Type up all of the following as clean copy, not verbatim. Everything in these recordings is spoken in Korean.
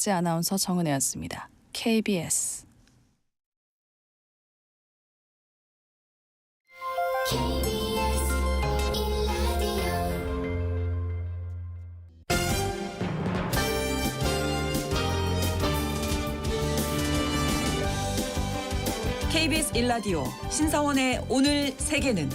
지금까지 아나운서 정은혜였습니다. KBS KBS 1라디오 신성원의 오늘 세계는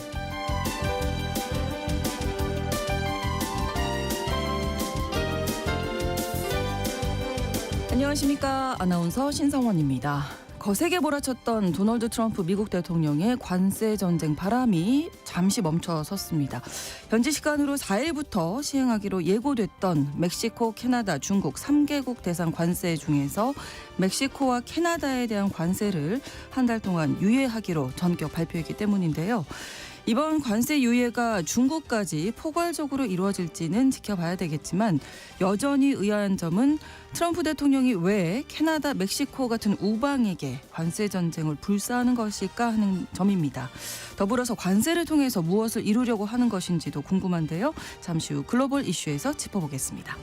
안녕하십니까. 아나운서 신성원입니다. 거세게 몰아쳤던 도널드 트럼프 미국 대통령의 관세 전쟁 바람이 잠시 멈춰섰습니다. 현지 시간으로 4일부터 시행하기로 예고됐던 멕시코, 캐나다, 중국 3개국 대상 관세 중에서 멕시코와 캐나다에 대한 관세를 한 달 동안 유예하기로 전격 발표했기 때문인데요. 이번 관세 유예가 중국까지 포괄적으로 이루어질지는 지켜봐야 되겠지만 여전히 의아한 점은 트럼프 대통령이 왜 캐나다, 멕시코 같은 우방에게 관세 전쟁을 불사하는 것일까 하는 점입니다. 더불어서 관세를 통해서 무엇을 이루려고 하는 것인지도 궁금한데요. 잠시 후 글로벌 이슈에서 짚어보겠습니다.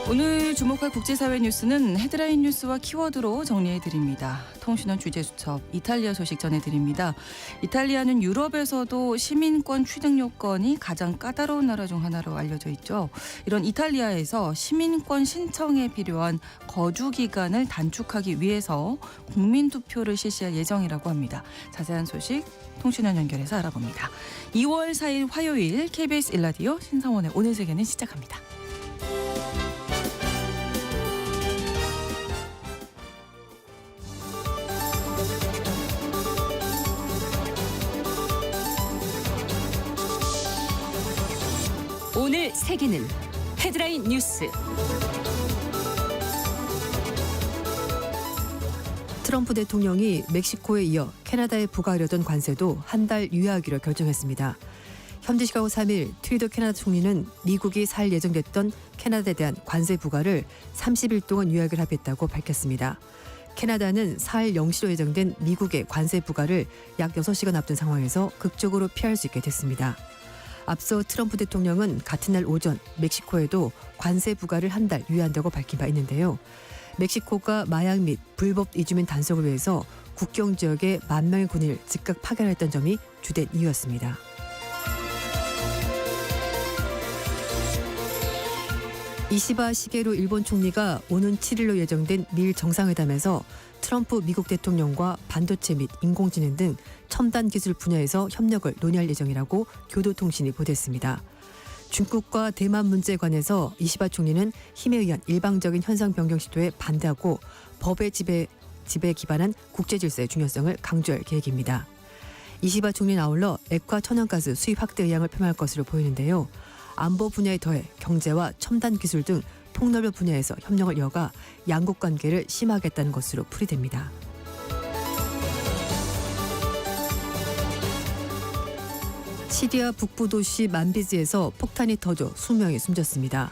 오늘 주목할 국제사회 뉴스는 헤드라인 뉴스와 키워드로 정리해드립니다. 통신원 주제수첩 이탈리아 소식 전해드립니다. 이탈리아는 유럽에서도 시민권 취득 요건이 가장 까다로운 나라 중 하나로 알려져 있죠. 이런 이탈리아에서 시민권 신청에 필요한 거주 기간을 단축하기 위해서 국민투표를 실시할 예정이라고 합니다. 자세한 소식 통신원 연결해서 알아봅니다. 2월 4일 화요일 KBS 1라디오 신성원의 오늘 세계는 시작합니다. 오늘 세계는 헤드라인 뉴스. 트럼프 대통령이 멕시코에 이어 캐나다에 부과하려던 관세도 한 달 유예하기로 결정했습니다. 현지 시각 3일 트루도 캐나다 총리는 미국이 살 예정됐던 캐나다에 대한 관세 부과를 30일 동안 유예하기로 합의했다고 밝혔습니다. 캐나다는 4일 0시로 예정된 미국의 관세 부과를 약 6시간 앞둔 상황에서 극적으로 피할 수 있게 됐습니다. 앞서 트럼프 대통령은 같은 날 오전 멕시코에도 관세 부과를 한 달 유예한다고 밝힌 바 있는데요. 멕시코가 마약 및 불법 이주민 단속을 위해서 국경 지역에 10,000명의 군인을 즉각 파견했던 점이 주된 이유였습니다. 이시바 시게루 일본 총리가 오는 7일로 예정된 미일 정상회담에서 트럼프 미국 대통령과 반도체 및 인공지능 등 첨단 기술 분야에서 협력을 논의할 예정이라고 교도통신이 보도했습니다. 중국과 대만 문제에 관해서 이시바 총리는 힘에 의한 일방적인 현상 변경 시도에 반대하고 법의 지배에 기반한 국제 질서의 중요성을 강조할 계획입니다. 이시바 총리는 아울러 액화 천연가스 수입 확대 의향을 표명할 것으로 보이는데요. 안보 분야에 더해 경제와 첨단 기술 등 폭넓은 분야에서 협력을 이어가 양국 관계를 심화하겠다는 것으로 풀이됩니다. 시리아 북부 도시 만비즈에서 폭탄이 터져 20명이 숨졌습니다.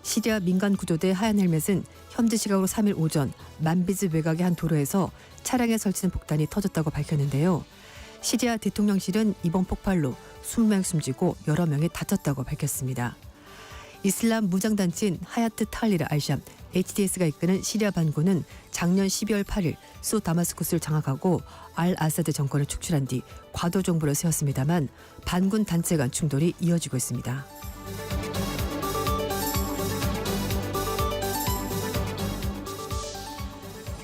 시리아 민간 구조대 하얀 헬멧은 현지 시각으로 3일 오전 만비즈 외곽의 한 도로에서 차량에 설치된 폭탄이 터졌다고 밝혔는데요. 시리아 대통령실은 이번 폭발로 20명이 숨지고 여러 명이 다쳤다고 밝혔습니다. 이슬람 무장단체인 하야트 탈리르 알샴 HTS가 이끄는 시리아 반군은 작년 12월 8일 수 다마스쿠스를 장악하고 알 아사드 정권을 축출한 뒤 과도 정부를 세웠습니다만 반군 단체 간 충돌이 이어지고 있습니다.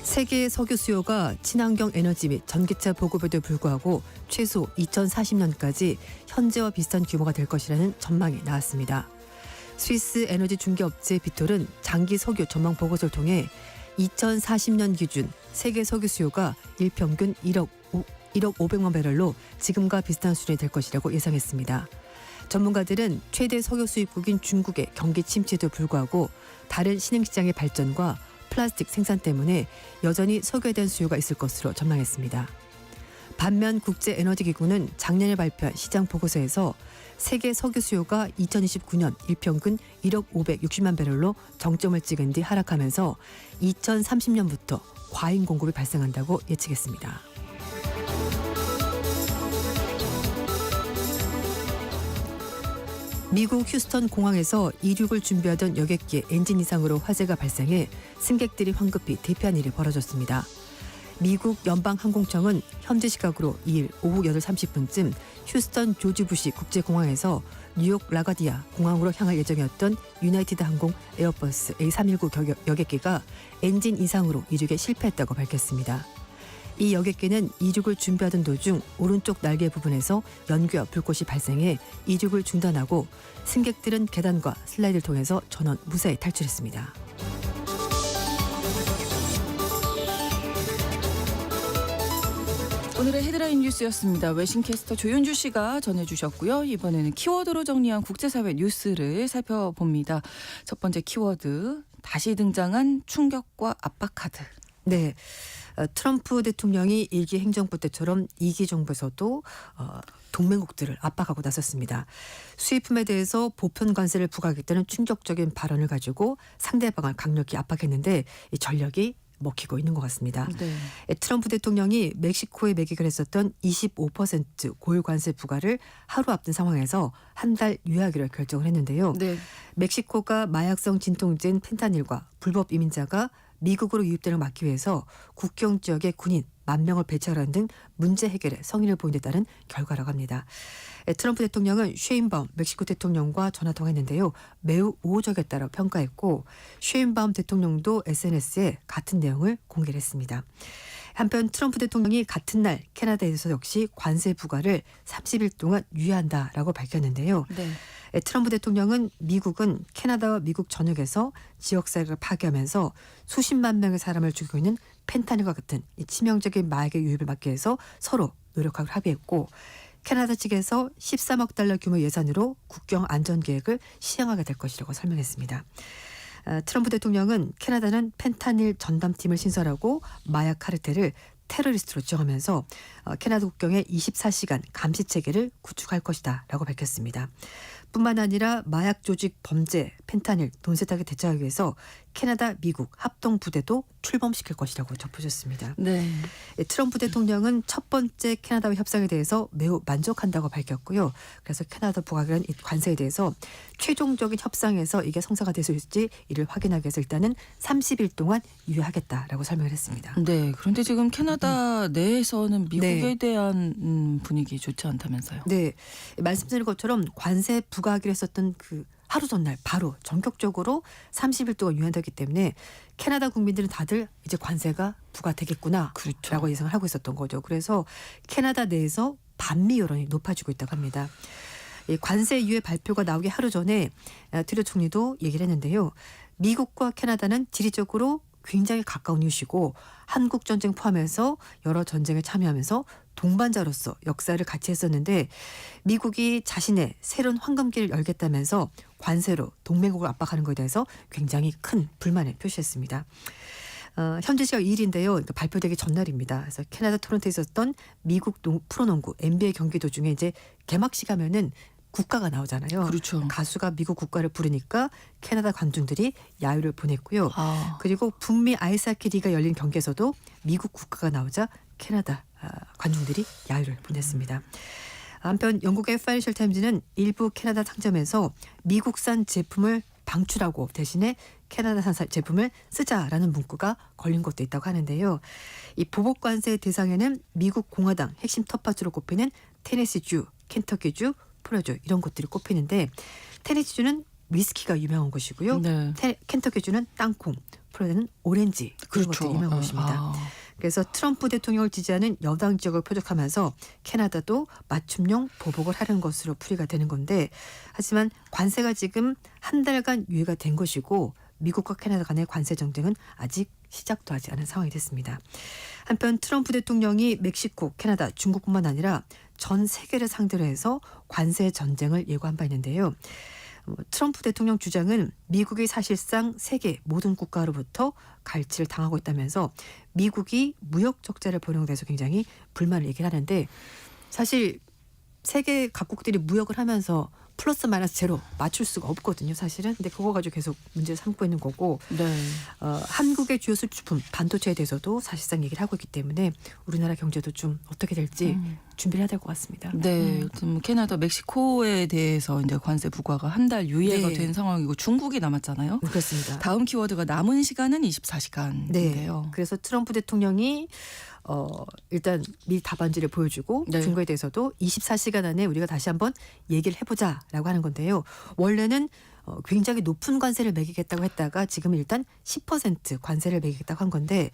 세계의 석유 수요가 친환경 에너지 및 전기차 보급에도 불구하고 최소 2040년까지 현재와 비슷한 규모가 될 것이라는 전망이 나왔습니다. 스위스 에너지 중개업체 비톨은 장기 석유 전망 보고서를 통해 2040년 기준 세계 석유 수요가 일평균 1억 500만 배럴로 지금과 비슷한 수준이 될 것이라고 예상했습니다. 전문가들은 최대 석유 수입국인 중국의 경기 침체에도 불구하고 다른 신흥시장의 발전과 플라스틱 생산 때문에 여전히 석유에 대한 수요가 있을 것으로 전망했습니다. 반면 국제에너지기구는 작년에 발표한 시장 보고서에서 세계 석유 수요가 2029년 일평균 1억 560만 배럴로 정점을 찍은 뒤 하락하면서 2030년부터 과잉 공급이 발생한다고 예측했습니다. 미국 휴스턴 공항에서 이륙을 준비하던 여객기의 엔진 이상으로 화재가 발생해 승객들이 황급히 대피한 일이 벌어졌습니다. 미국 연방항공청은 현지 시각으로 2일 오후 8시 30분쯤 휴스턴 조지 부시 국제공항에서 뉴욕 라가디아 공항으로 향할 예정이었던 유나이티드 항공 에어버스 A319 여객기가 엔진 이상으로 이륙에 실패했다고 밝혔습니다. 이 여객기는 이륙을 준비하던 도중 오른쪽 날개 부분에서 연기와 불꽃이 발생해 이륙을 중단하고 승객들은 계단과 슬라이드를 통해서 전원 무사히 탈출했습니다. 오늘의 헤드라인 뉴스였습니다. 외신캐스터 조윤주 씨가 전해주셨고요. 이번에는 키워드로 정리한 국제사회 뉴스를 살펴봅니다. 첫 번째 키워드, 다시 등장한 충격과 압박카드. 네. 트럼프 대통령이 1기 행정부 때처럼 2기 정부에서도 동맹국들을 압박하고 나섰습니다. 수입품에 대해서 보편 관세를 부과하겠다는 충격적인 발언을 가지고 상대방을 강력히 압박했는데 이 전력이 먹히고 있는 것 같습니다. 네. 트럼프 대통령이 멕시코에 매기기로 했었던 25% 고유 관세 부과를 하루 앞둔 상황에서 한 달 유예하기로 결정을 했는데요. 네. 멕시코가 마약성 진통제인 펜타닐과 불법 이민자가 미국으로 유입되는 걸 막기 위해서 국경 지역에 군인 10,000명을 배치하라는 등 문제 해결에 성의를 보인 데 따른 결과라고 합니다. 트럼프 대통령은 쉐인바움 멕시코 대통령과 전화통화했는데요. 매우 우호적이었다고 평가했고 쉐인바움 대통령도 SNS에 같은 내용을 공개를 했습니다. 한편 트럼프 대통령이 같은 날 캐나다에서 역시 관세 부과를 30일 동안 유예한다라고 밝혔는데요. 네. 트럼프 대통령은 미국은 캐나다와 미국 전역에서 지역사회를 파괴하면서 수십만 명의 사람을 죽이고 있는 펜타닐과 같은 이 치명적인 마약의 유입을 막기 위해서 서로 노력하기로 합의했고 캐나다 측에서 13억 달러 규모 예산으로 국경 안전 계획을 시행하게 될 것이라고 설명했습니다. 트럼프 대통령은 캐나다는 펜타닐 전담팀을 신설하고 마약 카르텔을 테러리스트로 지정하면서 캐나다 국경에 24시간 감시 체계를 구축할 것이다 라고 밝혔습니다. 뿐만 아니라 마약 조직 범죄, 펜타닐, 돈 세탁에 대처하기 위해서 캐나다, 미국 합동부대도 출범시킬 것이라고 덧붙였습니다. 네. 트럼프 대통령은 첫 번째 캐나다와 협상에 대해서 매우 만족한다고 밝혔고요. 그래서 캐나다 부과한 관세에 대해서 최종적인 협상에서 이게 성사가 될 수 있을지 이를 확인하기 위해서 일단은 30일 동안 유예하겠다라고 설명을 했습니다. 네. 그런데 지금 캐나다 내에서는 미국에 네. 대한 분위기 좋지 않다면서요. 네, 말씀드린 것처럼 관세 부과하기로 했었던 그 하루 전날 바로 전격적으로 30일 동안 유예되기 때문에 캐나다 국민들은 다들 이제 관세가 부과되겠구나 그렇죠. 라고 예상을 하고 있었던 거죠. 그래서 캐나다 내에서 반미 여론이 높아지고 있다고 합니다. 이 관세 유예 발표가 나오기 하루 전에 트루도 총리도 얘기를 했는데요. 미국과 캐나다는 지리적으로 굉장히 가까운 이웃이고 한국 전쟁 포함해서 여러 전쟁에 참여하면서 동반자로서 역사를 같이 했었는데 미국이 자신의 새로운 황금기를 열겠다면서 관세로 동맹국을 압박하는 것에 대해서 굉장히 큰 불만을 표시했습니다. 현지 시각 2일인데요. 그러니까 발표되기 전날입니다. 그래서 캐나다 토론토에 있었던 미국 프로농구 NBA 경기 도중에 이제 개막식 하면은 국가가 나오잖아요. 그렇죠. 가수가 미국 국가를 부르니까 캐나다 관중들이 야유를 보냈고요. 아. 그리고 북미 아이스하키 리그가 열린 경기에서도 미국 국가가 나오자 캐나다 관중들이 야유를 보냈습니다. 한편 영국의 파이낸셜 타임즈는 일부 캐나다 상점에서 미국산 제품을 방출하고 대신에 캐나다산 제품을 쓰자라는 문구가 걸린 것도 있다고 하는데요. 이 보복 관세 대상에는 미국 공화당 핵심 텃밭으로 꼽히는 테네시주, 켄터키주, 플로리다주 이런 것들이 꼽히는데 테네시주는 위스키가 유명한 곳이고요. 네. 켄터키주는 땅콩, 플로리다는 오렌지 그런 것들이 유명한 곳입니다. 아. 그래서 트럼프 대통령을 지지하는 여당 지역을 표적하면서 캐나다도 맞춤형 보복을 하는 것으로 풀이가 되는 건데 하지만 관세가 지금 한 달간 유예가 된 것이고 미국과 캐나다 간의 관세 정쟁은 아직 시작도 하지 않은 상황이 됐습니다. 한편 트럼프 대통령이 멕시코, 캐나다, 중국뿐만 아니라 전 세계를 상대로 해서 관세 전쟁을 예고한 바 있는데요. 트럼프 대통령 주장은 미국이 사실상 세계 모든 국가로부터 갈취를 당하고 있다면서 미국이 무역 적자를 보는 것에 대해서 굉장히 불만을 얘기를 하는데 사실 세계 각국들이 무역을 하면서 플러스 마이너스 제로 맞출 수가 없거든요, 사실은. 근데 그거 가지고 계속 문제를 삼고 있는 거고 네. 한국의 주요 수출품 반도체에 대해서도 사실상 얘기를 하고 있기 때문에 우리나라 경제도 좀 어떻게 될지 준비를 해야 될 것 같습니다. 네, 좀 캐나다, 멕시코에 대해서 이제 관세 부과가 한 달 유예가 네. 된 상황이고 중국이 남았잖아요. 그렇습니다. 다음 키워드가 남은 시간은 24시간인데요. 네. 그래서 트럼프 대통령이 일단 미 답안지를 보여주고 네. 중국에 대해서도 24시간 안에 우리가 다시 한번 얘기를 해보자라고 하는 건데요. 원래는 굉장히 높은 관세를 매기겠다고 했다가 지금은 일단 10% 관세를 매기겠다고 한 건데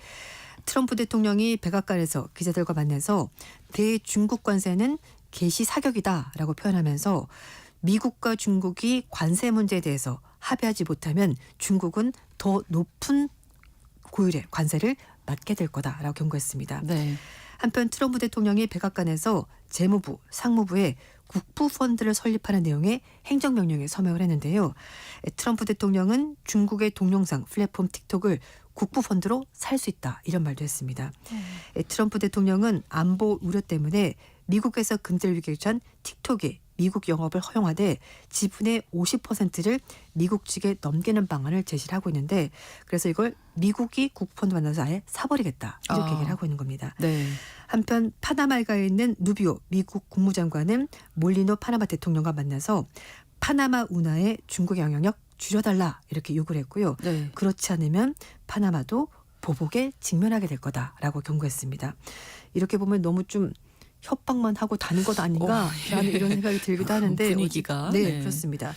트럼프 대통령이 백악관에서 기자들과 만나서 대중국 관세는 개시 사격이다라고 표현하면서 미국과 중국이 관세 문제에 대해서 합의하지 못하면 중국은 더 높은 고율의 관세를 맞게 될 거다라고 경고했습니다. 네. 한편 트럼프 대통령이 백악관에서 재무부, 상무부에 국부 펀드를 설립하는 내용의 행정명령에 서명을 했는데요. 트럼프 대통령은 중국의 동영상 플랫폼 틱톡을 국부 펀드로 살 수 있다 이런 말도 했습니다. 트럼프 대통령은 안보 우려 때문에 미국에서 금지를 위기한 틱톡이 미국 영업을 허용하되 지분의 50%를 미국 측에 넘기는 방안을 제시를 하고 있는데 그래서 이걸 미국이 국부펀드 만나서 아예 사버리겠다 이렇게 얘기를 하고 있는 겁니다. 네. 한편 파나마에 있는 누비오 미국 국무장관은 몰리노 파나마 대통령과 만나서 파나마 운하의 중국 영향력 줄여달라 이렇게 요구를 했고요. 네. 그렇지 않으면 파나마도 보복에 직면하게 될 거다라고 경고했습니다. 이렇게 보면 너무 좀 협박만 하고 다는 것 아닌가라는 이런 생각이 들기도 하는데 분위기가. 네, 그렇습니다.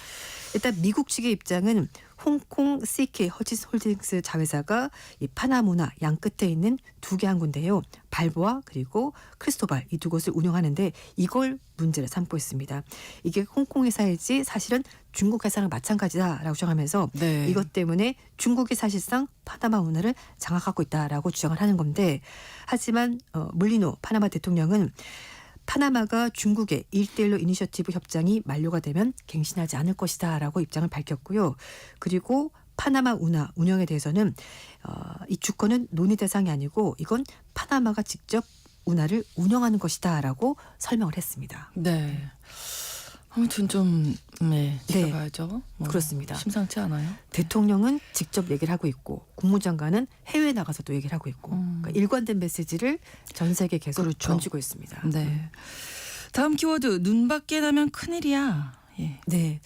일단 미국 측의 입장은 홍콩 CK 허지스 홀딩스 자회사가 이 파나무나 양 끝에 있는 두 개 항구인데요. 발보아 그리고 크리스토발 이 두 곳을 운영하는데 이걸 문제를 삼고 있습니다. 이게 홍콩 회사이지 사실은 중국 회사랑 마찬가지다라고 주장하면서 네. 이것 때문에 중국이 사실상 파나마 운하를 장악하고 있다라고 주장을 하는 건데 하지만 물리노 파나마 대통령은 파나마가 중국의 1대1로 이니셔티브 협정이 만료가 되면 갱신하지 않을 것이다라고 입장을 밝혔고요. 그리고 파나마 운하 운영에 대해서는 이 주권은 논의 대상이 아니고 이건 파나마가 직접 운하를 운영하는 것이다라고 설명을 했습니다. 네. 아무튼 좀 지켜봐야죠. 뭐 그렇습니다. 심상치 않아요. 대통령은 직접 얘기를 하고 있고 국무장관은 해외에 나가서도 얘기를 하고 있고 그러니까 일관된 메시지를 전 세계에 계속 그렇죠. 던지고 있습니다. 네. 다음 키워드 눈 밖에 나면 큰일이야. 예. 네.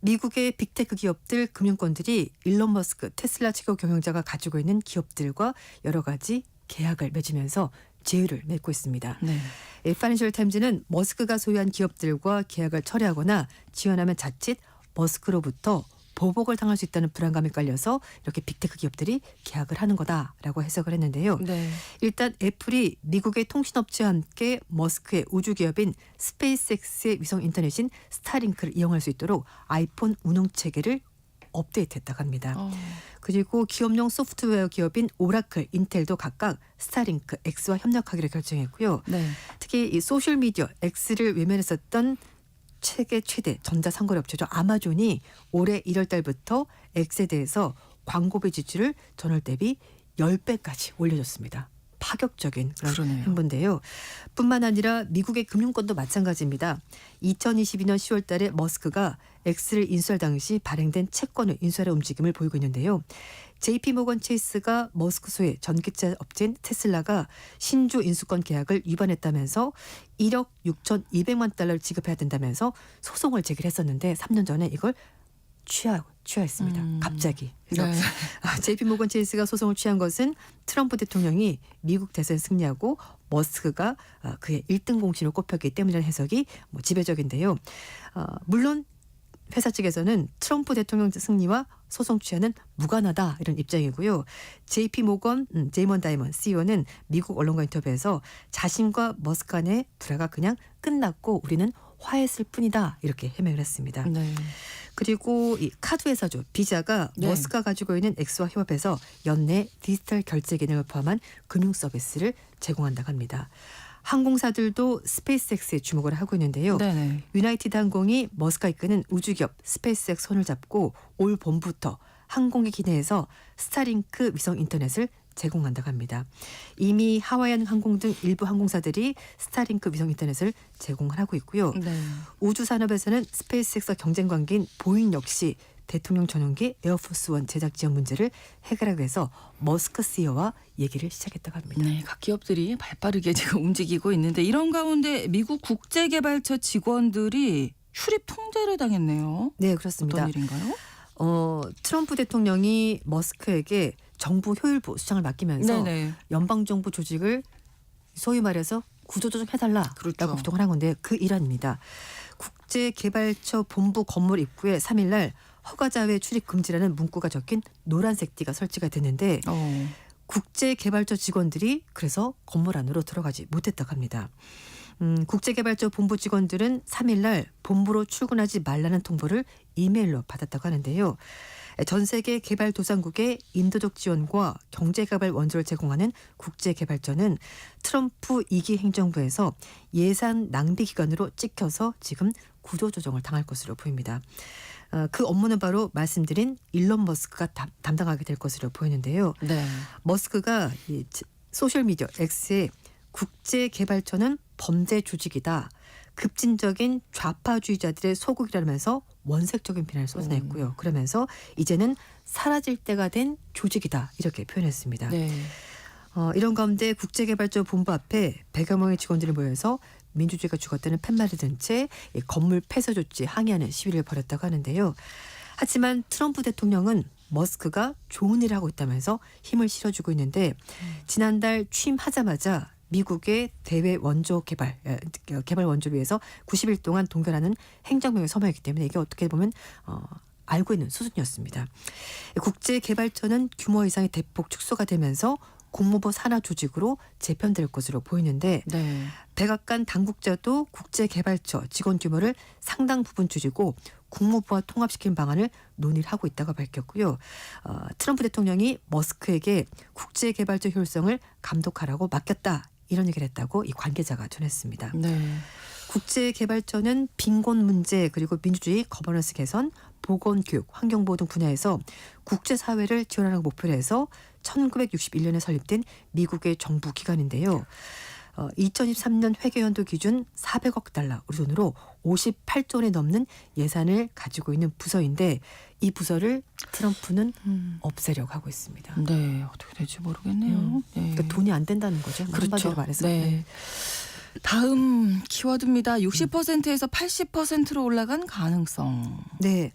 미국의 빅테크 기업들, 금융권들이 일론 머스크 테슬라 최고 경영자가 가지고 있는 기업들과 여러 가지 계약을 맺으면서 제휴를 맺고 있습니다. 네. 파이낸셜 타임즈는 머스크가 소유한 기업들과 계약을 철회하거나 지원하면 자칫 머스크로부터 보복을 당할 수 있다는 불안감에 깔려서 이렇게 빅테크 기업들이 계약을 하는 거다라고 해석을 했는데요. 네. 일단 애플이 미국의 통신업체와 함께 머스크의 우주기업인 스페이스X의 위성 인터넷인 스타링크를 이용할 수 있도록 아이폰 운영체계를 업데이트했다고 합니다. 그리고 기업용 소프트웨어 기업인 오라클, 인텔도 각각 스타링크 X와 협력하기로 결정했고요. 네. 특히 이 소셜미디어 X를 외면했었던 세계 최대 전자상거래 업체죠. 아마존이 올해 1월 달부터 X에 대해서 광고비 지출을 전월 대비 10배까지 올려줬습니다. 파격적인 그런 그러네요. 행보인데요. 뿐만 아니라 미국의 금융권도 마찬가지입니다. 2022년 10월 달에 머스크가 X를 인수할 당시 발행된 채권을 인수하려 움직임을 보이고 있는데요. JP모건 체이스가 머스크 소의 전기차 업체인 테슬라가 신주 인수권 계약을 위반했다면서 1억 6,200만 달러를 지급해야 된다면서 소송을 제기했었는데 3년 전에 이걸 취하했습니다. 갑자기. 그래서 네. JP모건 체이스가 소송을 취한 것은 트럼프 대통령이 미국 대선에 승리하고 머스크가 그의 1등 공신을 꼽혔기 때문이라는 해석이 지배적인데요. 물론 회사 측에서는 트럼프 대통령 승리와 소송 취하는 무관하다 이런 입장이고요. JP모건 제이먼 다이먼 CEO는 미국 언론과 인터뷰에서 자신과 머스크 간의 불화가 그냥 끝났고 우리는 화해했을 뿐이다 이렇게 해명을 했습니다. 네. 그리고 이 카드 회사죠. 비자가 네. 머스크가 가지고 있는 X와 협업해서 연내 디지털 결제 기능을 포함한 금융 서비스를 제공한다고 합니다. 항공사들도 스페이스X에 주목을 하고 있는데요. 네네. 유나이티드 항공이 머스크가 이끄는 우주기업 스페이스X 손을 잡고 올 봄부터 항공기 기내에서 스타링크 위성 인터넷을 제공한다고 합니다. 이미 하와이안 항공 등 일부 항공사들이 스타링크 위성 인터넷을 제공을 하고 있고요. 네. 우주 산업에서는 스페이스X와 경쟁 관계인 보잉 역시 대통령 전용기 에어포스1 제작 지원 문제를 해결하기 위해서 머스크 CEO와 얘기를 시작했다고 합니다. 네, 각 기업들이 발빠르게 지금 움직이고 있는데 이런 가운데 미국 국제개발처 직원들이 출입 통제를 당했네요. 네, 그렇습니다. 어떤 일인가요? 트럼프 대통령이 머스크에게 정부 효율부 수장을 맡기면서 네네. 연방정부 조직을 소위 말해서 구조조정해달라라고 그렇죠. 부탁을 한 건데 그 일환입니다. 국제개발처 본부 건물 입구에 3일 날 허가자외 출입 금지라는 문구가 적힌 노란색 띠가 설치가 됐는데 국제개발처 직원들이 그래서 건물 안으로 들어가지 못했다고 합니다. 국제개발처 본부 직원들은 3일 날 본부로 출근하지 말라는 통보를 이메일로 받았다고 하는데요. 전 세계 개발도상국의 인도적 지원과 경제개발 원조를 제공하는 국제개발처는 트럼프 2기 행정부에서 예산 낭비 기관으로 찍혀서 지금 구조조정을 당할 것으로 보입니다. 그 업무는 바로 말씀드린 일론 머스크가 담당하게 될 것으로 보이는데요. 네. 머스크가 이 소셜미디어 X에 국제개발처는 범죄 조직이다. 급진적인 좌파주의자들의 소국이라면서 원색적인 비난을 쏟아냈고요. 그러면서 이제는 사라질 때가 된 조직이다. 이렇게 표현했습니다. 네. 이런 가운데 국제개발처 본부 앞에 100여 명의 직원들이 모여서 민주주의가 죽었다는 팻말을 든 채 건물 폐쇄 조치 항의하는 시위를 벌였다고 하는데요. 하지만 트럼프 대통령은 머스크가 좋은 일을 하고 있다면서 힘을 실어주고 있는데 지난달 취임하자마자 미국의 대외 원조 개발 원조를 위해서 90일 동안 동결하는 행정명을 서명했기 때문에 이게 어떻게 보면 알고 있는 수준이었습니다. 국제개발처는 규모 이상의 대폭 축소가 되면서 국무부 산하 조직으로 재편될 것으로 보이는데 네. 백악관 당국자도 국제개발처 직원 규모를 상당 부분 줄이고 국무부와 통합시키는 방안을 논의를 하고 있다고 밝혔고요. 트럼프 대통령이 머스크에게 국제개발처 효율성을 감독하라고 맡겼다. 이런 얘기를 했다고 이 관계자가 전했습니다. 네. 국제개발처는 빈곤 문제 그리고 민주주의, 거버넌스 개선, 보건교육, 환경보호 등 분야에서 국제사회를 지원하는 목표로 해서 1961년에 설립된 미국의 정부 기관인데요. 2023년 회계연도 기준 400억 달러 우리 돈으로 58조 원에 넘는 예산을 가지고 있는 부서인데 이 부서를 트럼프는 없애려고 하고 있습니다. 네, 어떻게 될지 모르겠네요. 네. 그러니까 돈이 안 된다는 거죠. 그렇죠. 한마디로 말해서. 네. 다음 키워드입니다. 60%에서 80%로 올라간 가능성. 네.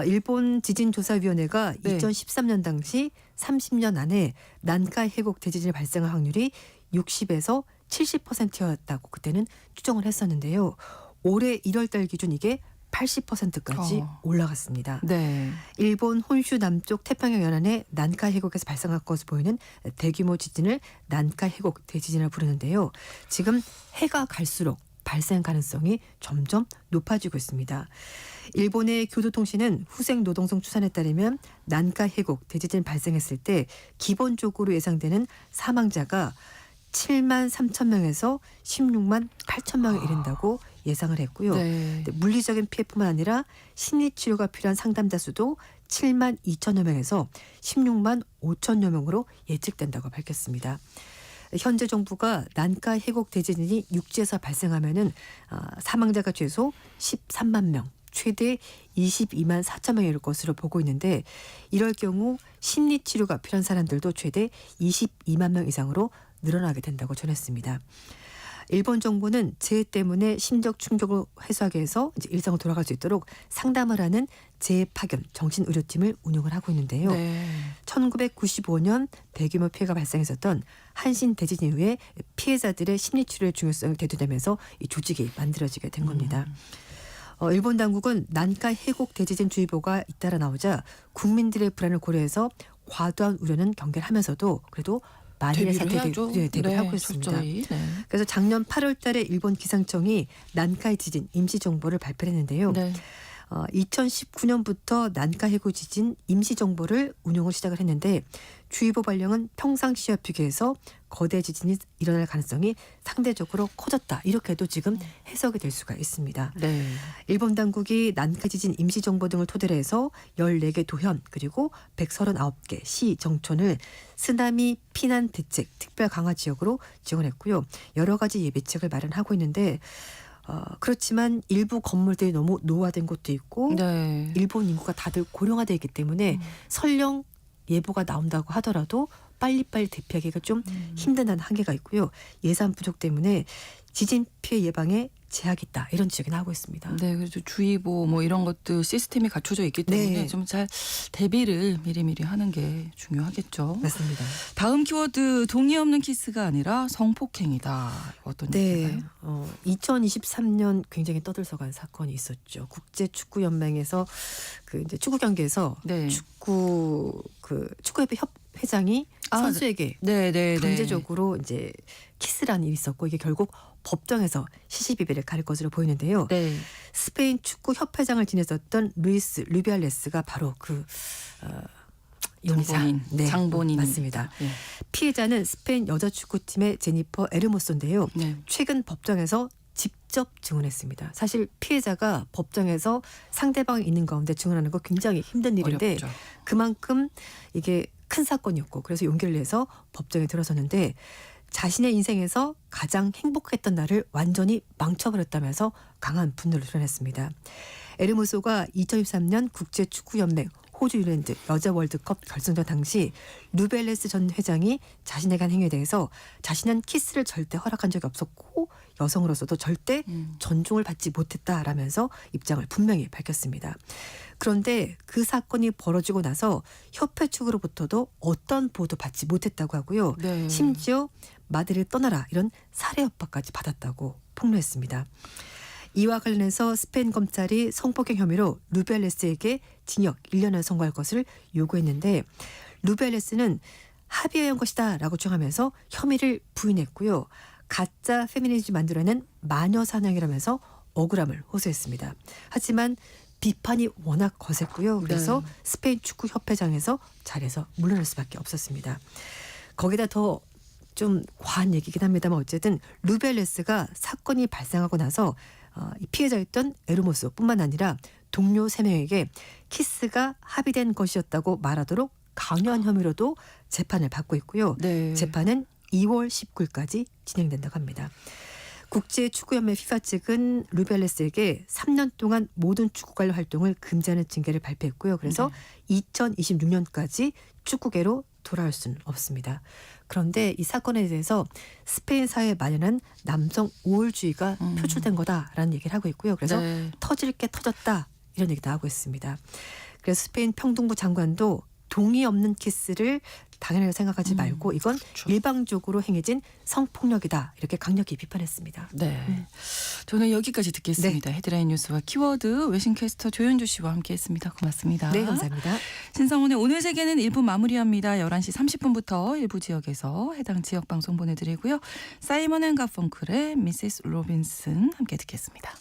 일본 지진조사위원회가 네. 2013년 당시 30년 안에 난카이 해곡 대지진이 발생할 확률이 60에서 70%였다고 그때는 추정을 했었는데요. 올해 1월 달 기준 이게 80%까지 올라갔습니다. 네. 일본 혼슈 남쪽 태평양 연안의 난카이 해곡에서 발생할 것으로 보이는 대규모 지진을 난카이 해곡 대지진이라고 부르는데요. 지금 해가 갈수록 발생 가능성이 점점 높아지고 있습니다. 일본의 교도통신은 후생 노동성 추산에 따르면 난카이 해곡 대지진 발생했을 때 기본적으로 예상되는 사망자가 7만 3천 명에서 16만 8천 명에 이른다고 예상을 했고요. 네. 물리적인 피해뿐만 아니라 심리치료가 필요한 상담자 수도 7만 2천여 명에서 16만 5천여 명으로 예측된다고 밝혔습니다. 현재 정부가 난카이 해곡 대지진이 육지에서 발생하면은 사망자가 최소 13만 명, 최대 22만 4천 명일 것으로 보고 있는데 이럴 경우 심리치료가 필요한 사람들도 최대 22만 명 이상으로 늘어나게 된다고 전했습니다. 일본 정부는 재해 때문에 심적 충격을 해소하기 위해서 이제 일상으로 돌아갈 수 있도록 상담을 하는 재해 파견 정신의료팀을 운영을 하고 있는데요. 네. 1995년 대규모 피해가 발생했었던 한신 대지진 이후에 피해자들의 심리치료의 중요성이 대두되면서 이 조직이 만들어지게 된 겁니다. 일본 당국은 난카이 해곡 대지진 주의보가 잇따라 나오자 국민들의 불안을 고려해서 과도한 우려는 경계하면서도 그래도 만일의 사태에 대비를 하고 있습니다. 철저히. 네. 그래서 작년 8월 달에 일본 기상청이 난카이 지진 임시 정보를 발표했는데요. 네. 2019년부터 난카 해구 지진 임시 정보를 운용을 시작을 했는데 주의보 발령은 평상시와 비교해서 거대 지진이 일어날 가능성이 상대적으로 커졌다. 이렇게도 지금 해석이 될 수가 있습니다. 네. 일본 당국이 난카 지진 임시 정보 등을 토대로 해서 14개 도현 그리고 139개 시 정촌을 쓰나미 피난 대책 특별 강화 지역으로 지원했고요. 여러 가지 예비책을 마련하고 있는데 그렇지만 일부 건물들이 너무 노후화된 곳도 있고 네. 일본 인구가 다들 고령화되어 있기 때문에 설령 예보가 나온다고 하더라도 빨리빨리 대피하기가 좀 힘든다는 한계가 있고요. 예산 부족 때문에 지진 피해 예방에 제약이 있다. 이런 지적이 나오고 있습니다. 네, 그래서 주의보 뭐 이런 것도 시스템이 갖춰져 있기 때문에 네. 좀 잘 대비를 미리미리 하는 게 중요하겠죠. 맞습니다. 다음 키워드 동의 없는 키스가 아니라 성폭행이다. 어떤 네, 얘기인가요? 2023년 굉장히 떠들썩한 사건이 있었죠. 국제축구연맹에서 그 이제 축구 경기에서 네. 축구협회 회장이 선수에게 네. 강제적으로 이제 키스라는 일이 있었고 이게 결국 법정에서 시시비비를 가릴 것으로 보이는데요. 네. 스페인 축구 협회장을 지냈었던 루이스 루비알레스가 바로 그 용의자. 장본인 맞습니다. 네. 피해자는 스페인 여자 축구팀의 제니퍼 에르모소인데요. 네. 최근 법정에서 직접 증언했습니다. 사실 피해자가 법정에서 상대방이 있는 가운데 증언하는 거 굉장히 힘든 일인데 어렵죠. 그만큼 이게 큰 사건이었고 그래서 용기를 내서 법정에 들어섰는데 자신의 인생에서 가장 행복했던 날을 완전히 망쳐버렸다면서 강한 분노를 드러냈습니다. 에르모소가 2013년 국제축구연맹 호주 유랜드 여자 월드컵 결승전 당시 루벨레스 전 회장이 자신에게 한 행위에 대해서 자신은 키스를 절대 허락한 적이 없었고 여성으로서도 절대 존중을 받지 못했다라면서 입장을 분명히 밝혔습니다. 그런데 그 사건이 벌어지고 나서 협회 측으로부터도 어떤 보도 받지 못했다고 하고요. 네. 심지어 마드리드 떠나라 이런 살해 협박까지 받았다고 폭로했습니다. 이와 관련해서 스페인 검찰이 성폭행 혐의로 루비알레스에게 징역 1년을 선고할 것을 요구했는데 루비알레스는 합의한 것이다라고 주장하면서 혐의를 부인했고요. 가짜 페미니즘을 만들어낸 마녀 사냥이라면서 억울함을 호소했습니다. 하지만 비판이 워낙 거셌고요. 그래서 스페인 축구 협회장에서 자리에서 물러날 수밖에 없었습니다. 거기다 더 좀 과한 얘기긴 합니다만 어쨌든 루벨레스가 사건이 발생하고 나서 이 피해자였던 에르모스뿐만 아니라 동료 3명에게 키스가 합의된 것이었다고 말하도록 강요한 혐의로도 재판을 받고 있고요. 네. 재판은 2월 19일까지 진행된다고 합니다. 국제축구연맹 FIFA 측은 루비알레스에게 3년 동안 모든 축구 관련 활동을 금지하는 징계를 발표했고요. 그래서 2026년까지 축구계로 돌아올 수는 없습니다. 그런데 이 사건에 대해서 스페인 사회에 만연한 남성 우월주의가 표출된 거다라는 얘기를 하고 있고요. 그래서 네. 터질 게 터졌다 이런 얘기도 하고 있습니다. 그래서 스페인 평등부 장관도 동의 없는 키스를 당연하게 생각하지 말고 이건 그렇죠. 일방적으로 행해진 성폭력이다 이렇게 강력히 비판했습니다. 네. 저는 여기까지 듣겠습니다. 헤드라인 뉴스와 키워드 외신캐스터 조현주 씨와 함께했습니다. 고맙습니다. 네, 감사합니다. 신성훈의 오늘 세계는 1부 마무리합니다. 11시 30분부터 일부 지역에서 해당 지역 방송 보내드리고요. 사이먼 앤 가펑클의 미세스 로빈슨 함께 듣겠습니다.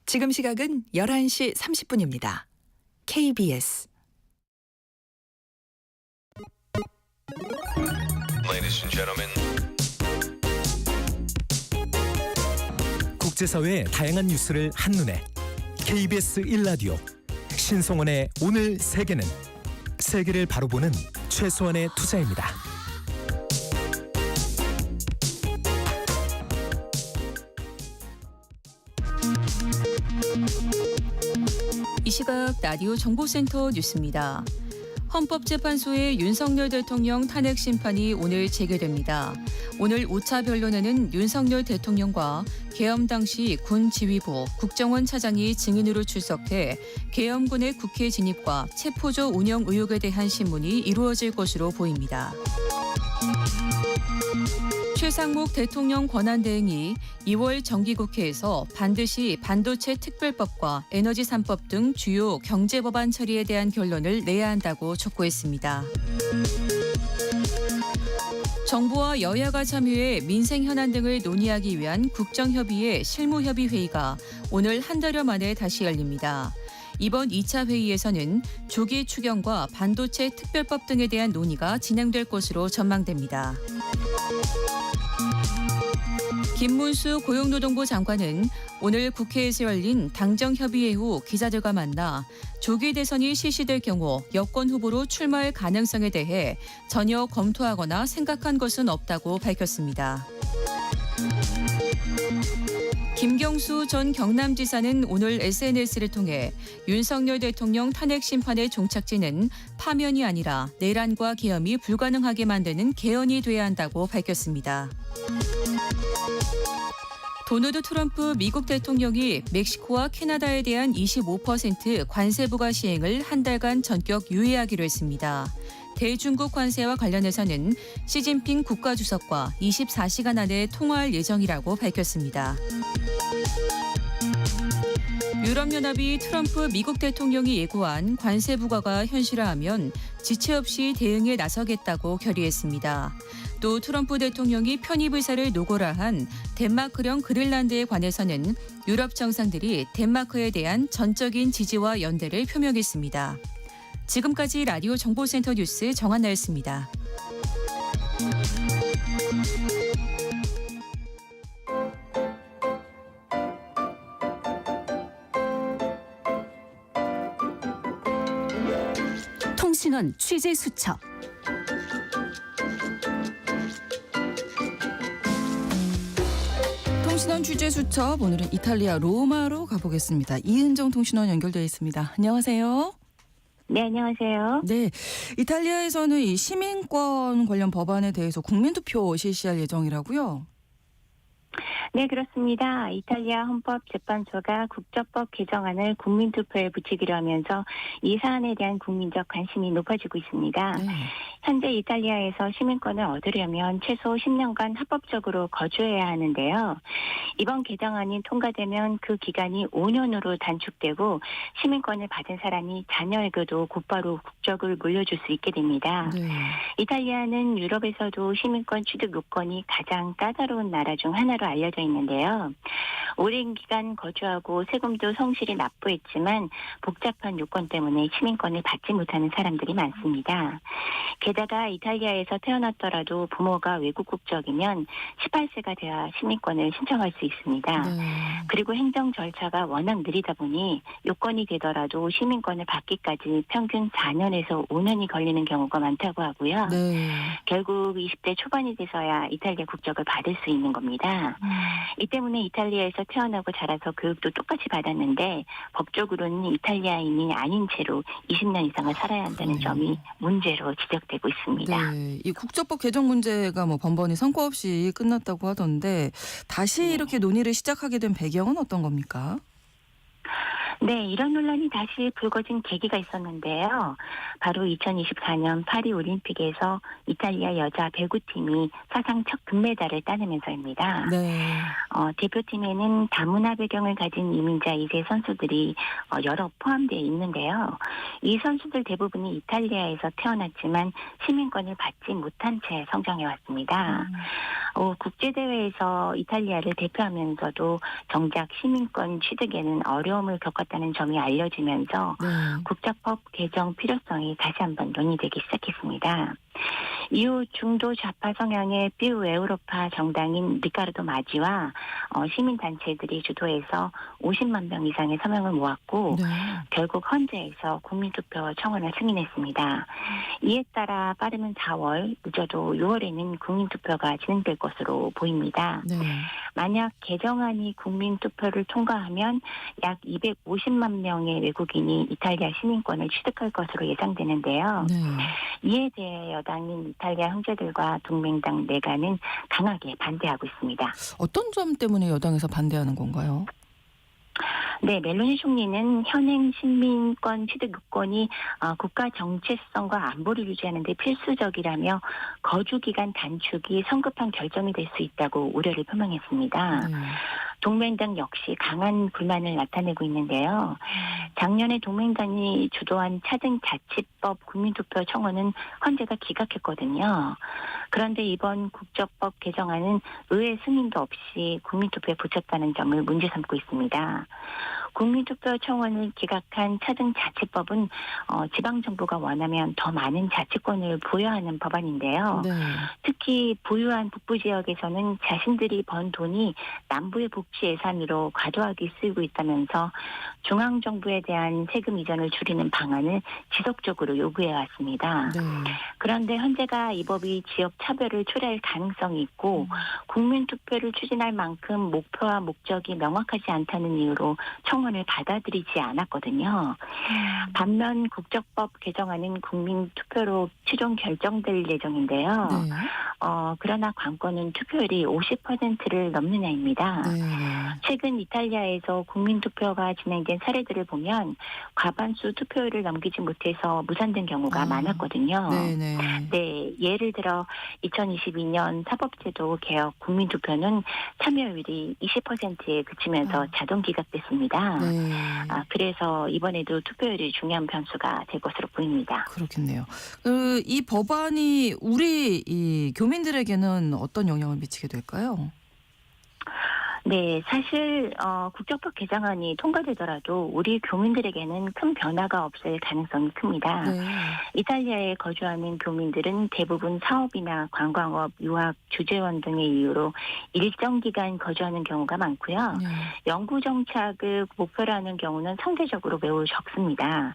지금 시각은 11시 30분입니다. KBS Ladies and gentlemen. 국제사회의 다양한 뉴스를 한눈에 KBS 1라디오 신성원의 오늘 세계는 세계를 바로 보는 최소한의 투자입니다. 이 시각 라디오 정보센터 뉴스입니다. 헌법재판소의 윤석열 대통령 탄핵 심판이 오늘 재개됩니다. 오늘 5차 변론에는 윤석열 대통령과 계엄 당시 군 지휘부 국정원 차장이 증인으로 출석해 계엄군의 국회 진입과 체포조 운영 의혹에 대한 신문이 이루어질 것으로 보입니다. 최상목 대통령 권한대행이 2월 정기국회에서 반드시 반도체 특별법과 에너지 3법 등 주요 경제법안 처리에 대한 결론을 내야 한다고 촉구했습니다. 정부와 여야가 참여해 민생 현안 등을 논의하기 위한 국정협의회 실무협의회의가 오늘 한 달여 만에 다시 열립니다. 이번 2차 회의에서는 조기 추경과 반도체 특별법 등에 대한 논의가 진행될 것으로 전망됩니다. 김문수 고용노동부 장관은 오늘 국회에서 열린 당정협의회 후 기자들과 만나 조기 대선이 실시될 경우 여권 후보로 출마할 가능성에 대해 전혀 검토하거나 생각한 것은 없다고 밝혔습니다. 김경수 전 경남지사는 오늘 SNS를 통해 윤석열 대통령 탄핵 심판의 종착지는 파면이 아니라 내란과 계엄이 불가능하게 만드는 개헌이 돼야 한다고 밝혔습니다. 도널드 트럼프 미국 대통령이 멕시코와 캐나다에 대한 25% 관세 부과 시행을 한 달간 전격 유예하기로 했습니다. 대중국 관세와 관련해서는 시진핑 국가주석과 24시간 안에 통화할 예정이라고 밝혔습니다. 유럽연합이 트럼프 미국 대통령이 예고한 관세 부과가 현실화하면 지체 없이 대응에 나서겠다고 결의했습니다. 또 트럼프 대통령이 편입 의사를 노골화한 덴마크령 그린란드에 관해서는 유럽 정상들이 덴마크에 대한 전적인 지지와 연대를 표명했습니다. 지금까지 라디오 정보센터 뉴스 정한나였습니다. 통신원 취재 수첩. 통신원 취재 수첩 오늘은 이탈리아 로마로 가보겠습니다. 이은정 통신원 연결되어 있습니다. 안녕하세요. 네, 안녕하세요. 네, 이탈리아에서는 이 시민권 관련 법안에 대해서 국민투표 실시할 예정이라고요? 네, 그렇습니다. 이탈리아 헌법재판소가 국적법 개정안을 국민투표에 붙이기로 하면서 이 사안에 대한 국민적 관심이 높아지고 있습니다. 네. 현재 이탈리아에서 시민권을 얻으려면 최소 10년간 합법적으로 거주해야 하는데요. 이번 개정안이 통과되면 그 기간이 5년으로 단축되고 시민권을 받은 사람이 자녀에게도 곧바로 국적을 물려줄 수 있게 됩니다. 네. 이탈리아는 유럽에서도 시민권 취득 요건이 가장 까다로운 나라 중 하나로 알려져 있는데요. 오랜 기간 거주하고 세금도 성실히 납부했지만 복잡한 요건 때문에 시민권을 받지 못하는 사람들이 많습니다. 게다가 이탈리아에서 태어났더라도 부모가 외국 국적이면 18세가 돼야 시민권을 신청할 수 있습니다. 네. 그리고 행정 절차가 워낙 느리다 보니 요건이 되더라도 시민권을 받기까지 평균 4년에서 5년이 걸리는 경우가 많다고 하고요. 네. 결국 20대 초반이 돼서야 이탈리아 국적을 받을 수 있는 겁니다. 이 때문에 이탈리아에서 태어나고 자라서 교육도 똑같이 받았는데 법적으로는 이탈리아인이 아닌 채로 20년 이상을 살아야 한다는 점이 문제로 지적되고 있습니다. 네, 이 국적법 개정 문제가 뭐 번번이 성과 없이 끝났다고 하던데 다시 이렇게 논의를 시작하게 된 배경은 어떤 겁니까? 네, 이런 논란이 다시 불거진 계기가 있었는데요. 바로 2024년 파리 올림픽에서 이탈리아 여자 배구팀이 사상 첫 금메달을 따내면서입니다. 네. 대표팀에는 다문화 배경을 가진 이민자 2세 선수들이 여러 포함되어 있는데요. 이 선수들 대부분이 이탈리아에서 태어났지만 시민권을 받지 못한 채 성장해왔습니다. 국제대회에서 이탈리아를 대표하면서도 정작 시민권 취득에는 어려움을 겪었다는 점이 알려지면서 네. 국적법 개정 필요성이 다시 한번 논의되기 시작했습니다. 이후 중도 좌파 성향의 뷰 에우로파 정당인 리카르도 마지와 시민단체들이 주도해서 50만 명 이상의 서명을 모았고 네. 결국 헌재에서 국민투표 청원을 승인했습니다. 이에 따라 빠르면 4월, 늦어도 6월에는 국민투표가 진행될 것으로 보입니다. 네. 만약 개정안이 국민투표를 통과하면 약 250만 명의 외국인이 이탈리아 시민권을 취득할 것으로 예상되는데요. 네. 이에 대해 여당인 이탈리아 형제들과 동맹당 내가는 강하게 반대하고 있습니다. 어떤 점 때문에 여당에서 반대하는 건가요? 네, 멜로니 총리는 현행 시민권 취득 요건이 국가 정체성과 안보를 유지하는 데 필수적이라며 거주 기간 단축이 성급한 결정이 될 수 있다고 우려를 표명했습니다. 네. 동맹당 역시 강한 불만을 나타내고 있는데요. 작년에 동맹당이 주도한 차등자치법 국민투표 청원은 헌재가 기각했거든요. 그런데 이번 국적법 개정안은 의회 승인도 없이 국민투표에 붙였다는 점을 문제 삼고 있습니다. 국민투표 청원을 기각한 차등자치법은 지방정부가 원하면 더 많은 자치권을 부여하는 법안인데요. 네. 특히 부유한 북부 지역에서는 자신들이 번 돈이 남부의 복지 예산으로 과도하게 쓰이고 있다면서 중앙정부에 대한 세금 이전을 줄이는 방안을 지속적으로 요구해왔습니다. 네. 그런데 헌재가 이 법이 지역 차별을 초래할 가능성이 있고 국민투표를 추진할 만큼 목표와 목적이 명확하지 않다는 이유로 청원을 받아들이지 않았거든요. 반면 국적법 개정안은 국민투표로 최종 결정될 예정인데요. 네. 그러나 관건은 투표율이 50%를 넘느냐입니다. 네. 최근 이탈리아에서 국민투표가 진행된 사례들을 보면 과반수 투표율을 넘기지 못해서 무산된 경우가 많았거든요. 네네. 네, 예를 들어 2022년 사법제도 개혁 국민투표는 참여율이 20%에 그치면서 자동 기각됐습니다. 네. 그래서 이번에도 투표율이 중요한 변수가 될 것으로 보입니다. 그렇겠네요. 이 법안이 우리 이 교민들에게는 어떤 영향을 미치게 될까요? 네, 사실 국적법 개정안이 통과되더라도 우리 교민들에게는 큰 변화가 없을 가능성이 큽니다. 네. 이탈리아에 거주하는 교민들은 대부분 사업이나 관광업, 유학, 주재원 등의 이유로 일정 기간 거주하는 경우가 많고요. 네. 영구 정착을 목표로 하는 경우는 상대적으로 매우 적습니다.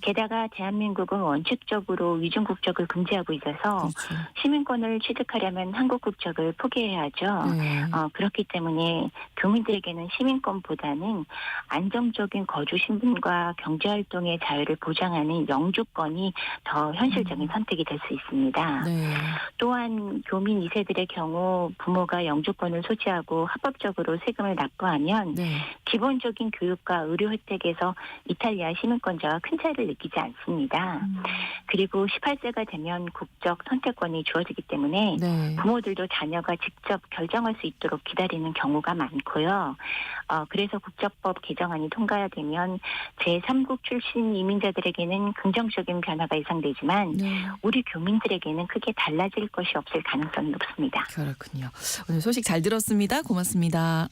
게다가 대한민국은 원칙적으로 위중 국적을 금지하고 있어서 그렇죠. 시민권을 취득하려면 한국 국적을 포기해야 하죠. 네. 그렇기 때문에 교민들에게는 시민권보다는 안정적인 거주 신분과 경제활동의 자유를 보장하는 영주권이 더 현실적인 선택이 될 수 있습니다. 네. 또한 교민 2세들의 경우 부모가 영주권을 소지하고 합법적으로 세금을 납부하면 네. 기본적인 교육과 의료 혜택에서 이탈리아 시민권자와 큰 차이를 느끼지 않습니다. 그리고 18세가 되면 국적 선택권이 주어지기 때문에 네. 부모들도 자녀가 직접 결정할 수 있도록 기다리는 경우가 많고요. 그래서 국적법 개정안이 통과되면 제3국 출신 이민자들에게는 긍정적인 변화가 예상되지만 네. 우리 교민들에게는 크게 달라질 것이 없을 가능성이 높습니다. 그렇군요. 오늘 소식 잘 들었습니다. 고맙습니다.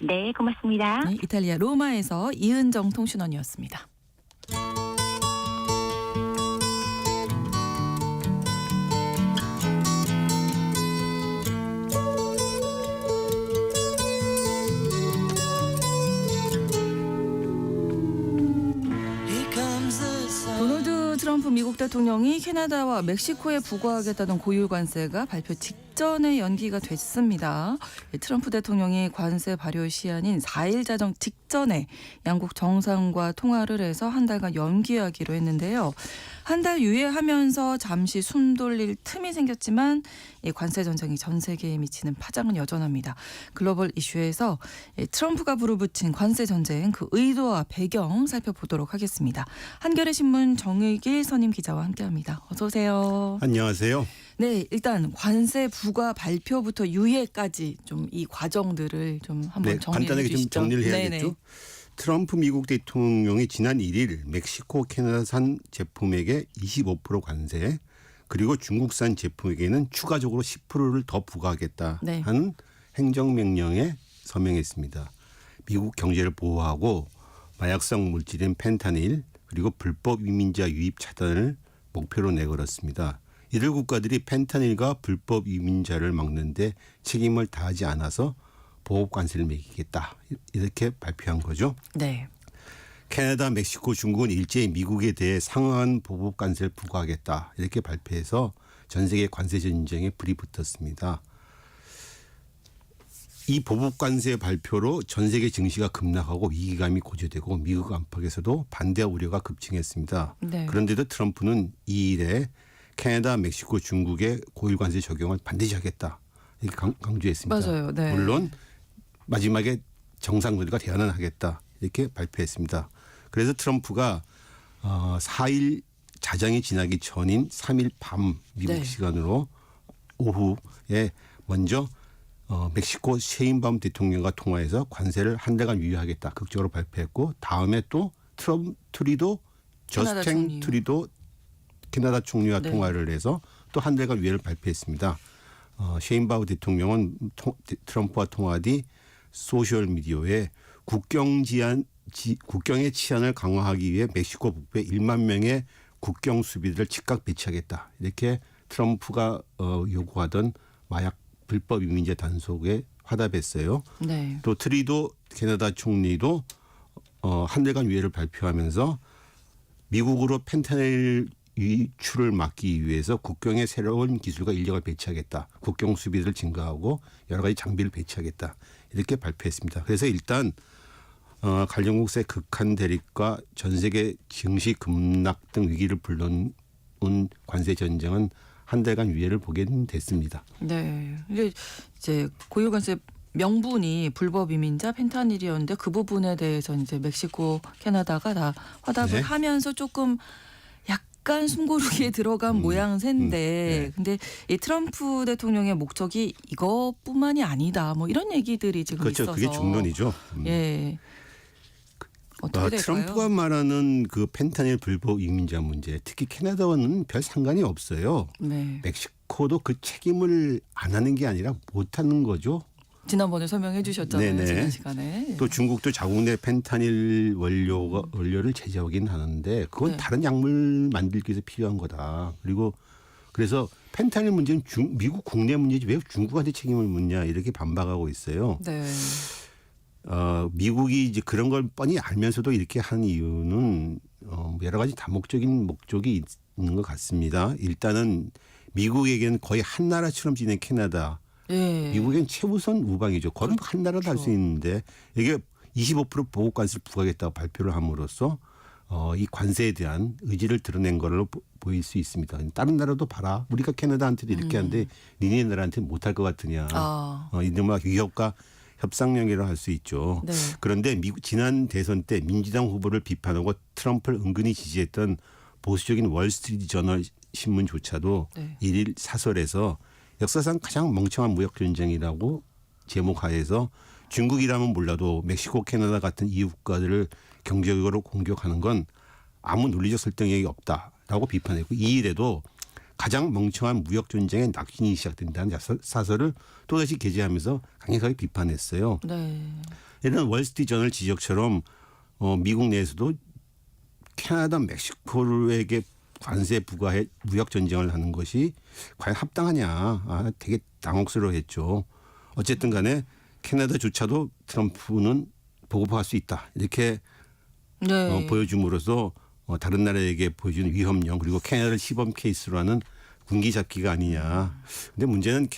네, 고맙습니다. 네, 이탈리아 로마에서 이은정 통신원이었습니다. 도널드 트럼프 미국 대통령이 캐나다와 멕시코에 부과하겠다는 고유 관세가 발표 직전 직전에 연기가 됐습니다. 트럼프 대통령이 관세 발효 시한인 4일 자정 직전에 양국 정상과 통화를 해서 한 달간 연기하기로 했는데요. 한 달 유예하면서 잠시 숨 돌릴 틈이 생겼지만 이 관세 전쟁이 전 세계에 미치는 파장은 여전합니다. 글로벌 이슈에서 트럼프가 불어붙인 관세 전쟁 그 의도와 배경 살펴보도록 하겠습니다. 한겨레 신문 정의길 선임 기자와 함께합니다. 어서 오세요. 안녕하세요. 네, 일단 관세 부과 발표부터 유예까지 좀 이 과정들을 좀 한번 정리해 간단하게 주시죠. 좀 정리를 해야겠죠. 네네. 트럼프 미국 대통령이 지난 1일 멕시코, 캐나다산 제품에게 25% 관세 그리고 중국산 제품에게는 추가적으로 10%를 더 부과하겠다 네. 하는 행정명령에 서명했습니다. 미국 경제를 보호하고 마약성 물질인 펜타닐 그리고 불법 이민자 유입 차단을 목표로 내걸었습니다. 이들 국가들이 펜타닐과 불법 이민자를 막는 데 책임을 다하지 않아서 보복 관세를 매기겠다 이렇게 발표한 거죠. 네. 캐나다, 멕시코, 중국은 일제히 미국에 대해 상응한 보복 관세를 부과하겠다 이렇게 발표해서 전 세계 관세 전쟁에 불이 붙었습니다. 이 보복 관세 발표로 전 세계 증시가 급락하고 위기감이 고조되고 미국 안팎에서도 반대 우려가 급증했습니다. 네. 그런데도 트럼프는 이 일에 캐나다, 멕시코, 중국의 고율 관세 적용을 반드시 하겠다 이렇게 강조했습니다. 맞아요. 네. 물론 마지막에 정상들과 대화는 하겠다 이렇게 발표했습니다. 그래서 트럼프가 4일 자정이 지나기 전인 3일 밤 미국 네. 시간으로 오후에 먼저 멕시코 셰인바움 대통령과 통화해서 관세를 한 달간 유예하겠다 극적으로 발표했고 다음에 또 트리도 캐나다 저스틴 총리. 트리도 캐나다 총리와 네. 통화를 해서 또 한 달간 유예를 발표했습니다. 셰인바움 대통령은 트럼프와 통화 뒤 소셜 미디어에 국경의 치안을 강화하기 위해 멕시코 북부에 1만 명의 국경 수비대를 즉각 배치하겠다. 이렇게 트럼프가 요구하던 마약 불법 이민자 단속에 화답했어요. 네. 또 트리도 캐나다 총리도 한 달간 유예를 발표하면서 미국으로 펜타닐 유출을 막기 위해서 국경에 새로운 기술과 인력을 배치하겠다. 국경 수비를 증가하고 여러 가지 장비를 배치하겠다. 이렇게 발표했습니다. 그래서 일단 관련국세 극한 대립과 전 세계 증시 급락 등 위기를 불러온 관세 전쟁은 한 달간 유예를 보게 됐습니다. 네. 이제 고유 관세 명분이 불법 이민자 펜타닐이었는데 그 부분에 대해서 이제 멕시코, 캐나다가 다 화답을 네. 하면서 조금 약간 숨고르기에 들어간 모양새인데 네. 근데 이 트럼프 대통령의 목적이 이것뿐만이 아니다. 뭐 이런 얘기들이 지금 그렇죠. 있어서 그게 중론이죠. 예. 어떻게 될까요? 트럼프가 말하는 그 펜타닐 불법 이민자 문제, 특히 캐나다와는 별 상관이 없어요. 네. 멕시코도 그 책임을 안 하는 게 아니라 못 하는 거죠. 지난번에 설명해 주셨잖아요. 네네. 지난 시간에. 또 중국도 자국 내 펜타닐 원료를 제조하긴 하는데 그건 네. 다른 약물 만들기 위해서 필요한 거다. 그리고 그래서 펜타닐 문제는 미국 국내 문제지 왜 중국한테 책임을 묻냐 이렇게 반박하고 있어요. 네. 미국이 이제 그런 걸 뻔히 알면서도 이렇게 한 이유는 여러 가지 다목적인 목적이 있는 것 같습니다. 일단은 미국에게는 거의 한 나라처럼 지낸 캐나다. 예. 미국엔 최우선 우방이죠. 거의 한 나라도 할 수 있는데 이게 25% 보복 관세를 부과하겠다고 발표를 함으로써 이 관세에 대한 의지를 드러낸 걸로 보일 수 있습니다. 다른 나라도 봐라. 우리가 캐나다한테도 이렇게 하는데 니네 나라한테 못할 것 같으냐. 이른바 위협과 협상력이라고 할 수 있죠. 네. 그런데 지난 대선 때 민주당 후보를 비판하고 트럼프를 은근히 지지했던 보수적인 월스트리트 저널 신문조차도 네. 일일 사설에서 역사상 가장 멍청한 무역 전쟁이라고 제목하에서 중국이라면 몰라도 멕시코, 캐나다 같은 이웃 국가들을 경제적으로 공격하는 건 아무 논리적 설득력이 없다라고 비판했고 이 일에도 가장 멍청한 무역 전쟁의 낙인이 시작된다는 사설을 또다시 게재하면서 강력하게 비판했어요. 네. 이런 월스트리트 저널 지적처럼 미국 내에서도 캐나다, 멕시코에게 관세 부과해 무역 전쟁을 하는 것이 과연 합당하냐 되게 당혹스러워했죠. 어쨌든 간에 캐나다조차도 트럼프는 보고할 수 있다 이렇게 네. 보여줌으로써 다른 나라에게 보여주는 위협령 그리고 캐나다를 시범 케이스로 하는 군기 잡기가 아니냐. 근데 문제는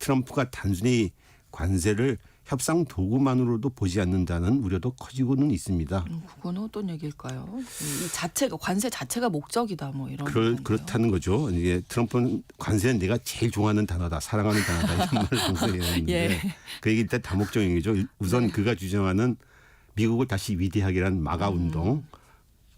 트럼프가 단순히 관세를 협상 도구만으로도 보지 않는다는 우려도 커지고는 있습니다. 그거는 어떤 얘기일까요? 이 자체가 관세 자체가 목적이다 뭐 이런 건가요? 그렇다는 거죠. 이게 트럼프는 관세는 내가 제일 좋아하는 단어다, 사랑하는 단어다 이런 말을 항상 얘기하는데 예. 그 얘기 일단 다목적 얘기죠. 우선 그가 주장하는 미국을 다시 위대하게란 마가 운동,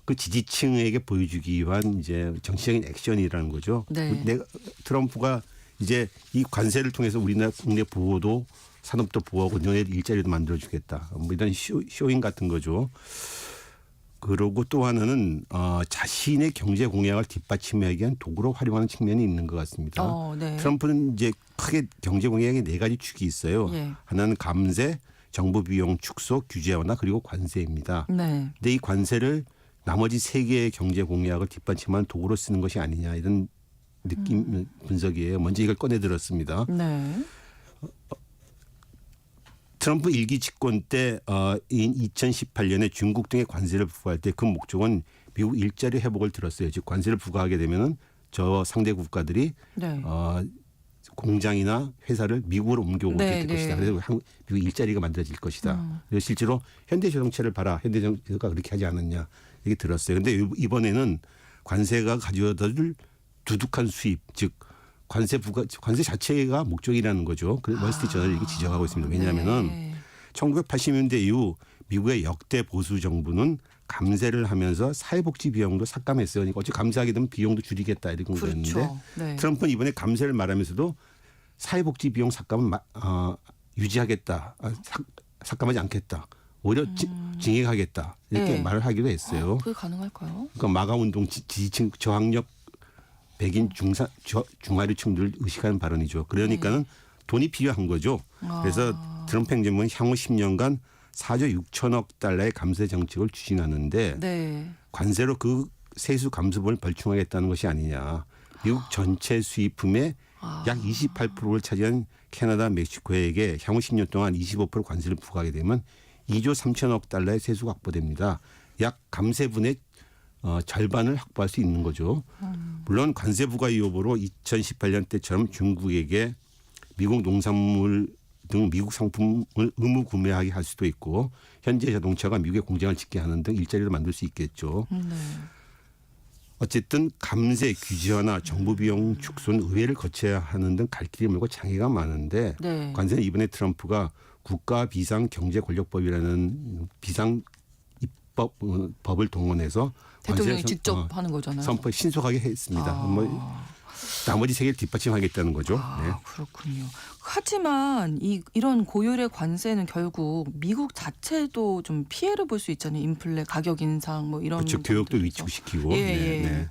그 지지층에게 보여주기 위한 이제 정치적인 액션이라는 거죠. 네. 트럼프가 이제 이 관세를 통해서 우리나라 국내 보호도 산업도 보호하고 너네 일자리도 만들어주겠다. 뭐 이런 쇼잉 같은 거죠. 그리고 또 하나는 자신의 경제 공약을 뒷받침하기 위한 도구로 활용하는 측면이 있는 것 같습니다. 네. 트럼프는 이제 크게 경제 공약에 4가지 축이 있어요. 예. 하나는 감세, 정부 비용 축소, 규제 완화 그리고 관세입니다. 네. 근데 이 관세를 나머지 3개의 경제 공약을 뒷받침하는 도구로 쓰는 것이 아니냐 이런 느낌 분석이에요. 먼저 이걸 꺼내 들었습니다. 네. 트럼프 일기 집권 때 2018년에 중국 등의 관세를 부과할 때 그 목적은 미국 일자리 회복을 들었어요. 즉 관세를 부과하게 되면은 저 상대 국가들이 네. 공장이나 회사를 미국으로 옮겨오게 네, 될 것이다. 네. 그래서 미국 일자리가 만들어질 것이다. 그래서 실제로 현대자동차를 봐라. 현대자동차가 그렇게 하지 않았냐. 이게 들었어요. 그런데 이번에는 관세가 가져다 줄 두둑한 수입, 즉 관세 자체가 목적이라는 거죠. 월스트리트저널이 이렇게 지적하고 있습니다. 왜냐하면은 네. 1980년대 이후 미국의 역대 보수 정부는 감세를 하면서 사회복지 비용도 삭감했어요. 그러니까 어찌 감세하게 되면 비용도 줄이겠다 이런 거였는데 그렇죠. 네. 트럼프는 이번에 감세를 말하면서도 사회복지 비용 삭감은 유지하겠다. 삭감하지 않겠다. 오히려 징역하겠다. 이렇게 네. 말을 하기도 했어요. 그게 가능할까요? 그러니까 마가운동 지지층 저항력 백인 중하류층들을 의식하는 발언이죠. 그러니까는 돈이 필요한 거죠. 그래서 트럼프 행정부는 향후 10년간 4조 6천억 달러의 감세 정책을 추진하는데 네. 관세로 그 세수 감소분을 벌충하겠다는 것이 아니냐. 미국 전체 수입품의 약 28%를 차지한 캐나다, 멕시코에게 향후 10년 동안 25% 관세를 부과하게 되면 2조 3천억 달러의 세수가 확보됩니다. 약 감세분의 절반을 확보할 수 있는 거죠. 물론 관세 부과 여부로 2018년 때처럼 중국에게 미국 농산물 등 미국 상품을 의무 구매하게 할 수도 있고 현재 자동차가 미국에 공장을 짓게 하는 등 일자리를 만들 수 있겠죠. 네. 어쨌든 감세, 규제 완화, 정부 비용 축소는 의회를 거쳐야 하는 등 갈 길이 멀고 장애가 많은데 네. 관세는 이번에 트럼프가 국가 비상 경제 권력법이라는 비상 입법 법을 동원해서 대통령이 관세 직접 하는 거잖아요. 선포 신속하게 했습니다. 뭐 나머지 세계를 뒷받침하겠다는 거죠. 네. 그렇군요. 하지만 이런 고율의 관세는 결국 미국 자체도 좀 피해를 볼 수 있잖아요. 인플레, 가격 인상 뭐 이런. 그렇죠. 교육도 점들에서. 위축시키고. 예, 네, 예. 네.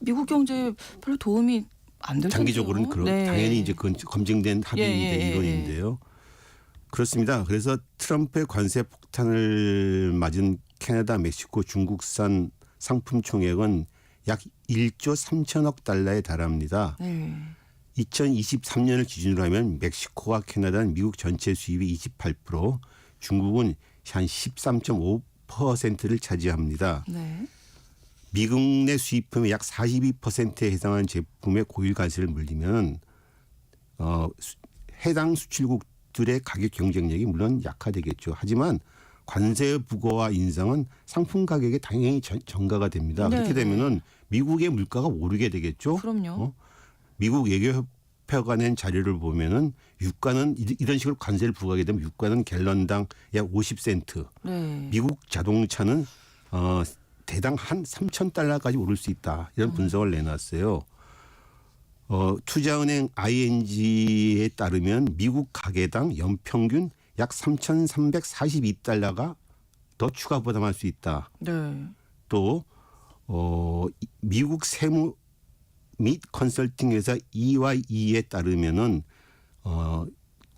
미국 경제에 별로 도움이 안 될 텐데요. 장기적으로는 네. 당연히 이제 그건 검증된 합의된 예. 이론인데요. 그렇습니다. 그래서 트럼프의 관세 폭탄을 맞은 캐나다, 멕시코, 중국산 상품 총액은 약 1조 3천억 달러에 달합니다. 네. 2023년을 기준으로 하면 멕시코와 캐나다는 미국 전체 수입의 28%, 중국은 한 13.5%를 차지합니다. 네. 미국 내 수입품의 약 42%에 해당하는 제품의 고율 관세를 물리면 해당 수출국들의 가격 경쟁력이 물론 약화되겠죠. 하지만 관세 부과와 인상은 상품 가격에 당연히 전가가 됩니다. 네. 그렇게 되면은 미국의 물가가 오르게 되겠죠. 그럼요. 미국 외교협회가 낸 자료를 보면은 유가는 이런 식으로 관세를 부과하게 되면 유가는 갤런당 약 50센트. 네. 미국 자동차는 대당 한 3,000달러까지 오를 수 있다. 이런 분석을 내놨어요. 투자은행 ING에 따르면 미국 가계당 연평균 약 3,342달러가 더 추가 부담할 수 있다. 네. 또 미국 세무 및 컨설팅 회사 EYE에 따르면은